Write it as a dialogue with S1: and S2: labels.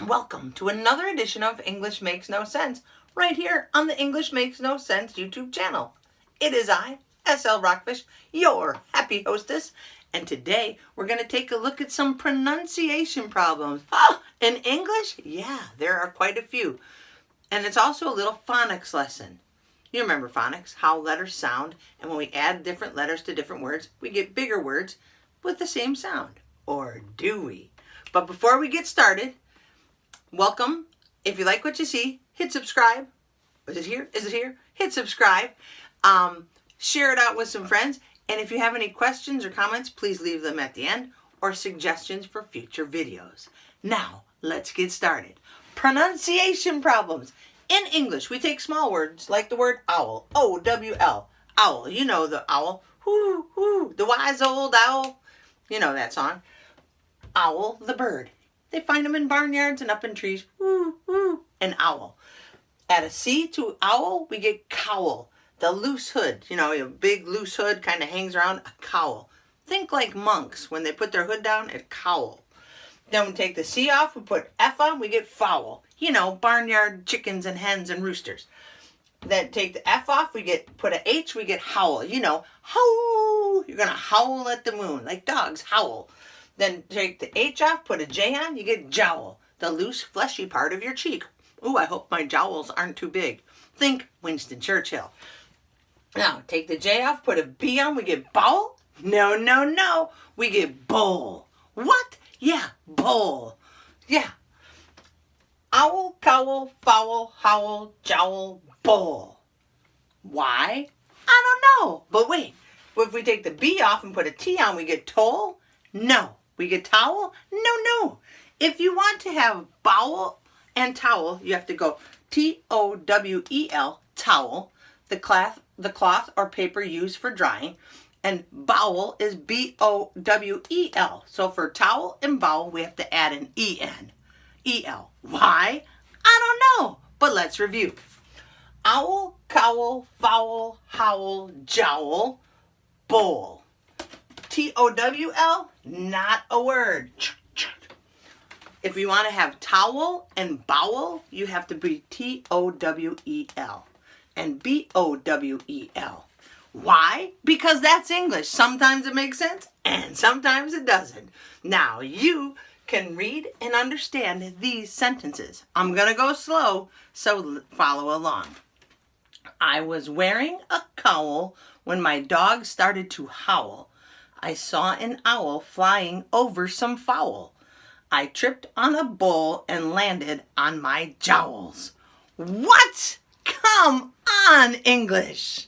S1: Welcome to another edition of English Makes No Sense, right here on the English Makes No Sense YouTube channel. It is I, SL Rockfish, your happy hostess, and today we're going to take a look at some pronunciation problems. In English? Yeah, there are quite a few. And it's also a little phonics lesson. You remember phonics, how letters sound, and when we add different letters to different words, we get bigger words with the same sound. Or do we? But before we get started, welcome. If you like what you see, hit subscribe. Is it here? Is it here? Hit subscribe. Share it out with some friends. And if you have any questions or comments, please leave them at the end or suggestions for future videos. Now, let's get started. Pronunciation problems. In English, we take small words like the word owl. O-W-L. Owl. You know the owl. Hoo, hoo. The wise old owl. You know that song. Owl, the bird. They find them in barnyards and up in trees. Woo, woo. An owl. Add a C to owl, we get cowl. The loose hood. You know, a big loose hood kind of hangs around. A cowl. Think like monks. When they put their hood down, a cowl. Then we take the C off, we put F on, we get fowl. You know, barnyard chickens and hens and roosters. Then take the F off, put a H, we get howl. You know, howl. You're going to howl at the moon, like dogs howl. Then take the H off, put a J on, you get jowl. The loose, fleshy part of your cheek. Ooh, I hope my jowls aren't too big. Think Winston Churchill. Now, take the J off, put a B on, we get bowl. No, no, no. We get bowl. What? Yeah, bowl. Yeah. Owl, cowl, fowl, howl, jowl, bowl. Why? I don't know. But wait, if we take the B off and put a T on, we get toll? No. We get towel? No, no. If you want to have bowel and towel, you have to go T-O-W-E-L, towel, the cloth or paper used for drying, and bowel is B-O-W-E-L. So for towel and bowel, we have to add an E-N, E-L. Why? I don't know, but let's review. Owl, cowl, fowl, howl, jowl, bowl. T-O-W-L, not a word. If you want to have towel and bowel, you have to be T-O-W-E-L and B-O-W-E-L. Why? Because that's English. Sometimes it makes sense and sometimes it doesn't. Now you can read and understand these sentences. I'm going to go slow, so follow along. I was wearing a cowl when my dog started to howl. I saw an owl flying over some fowl. I tripped on a bowl and landed on my jowls. What? Come on, English!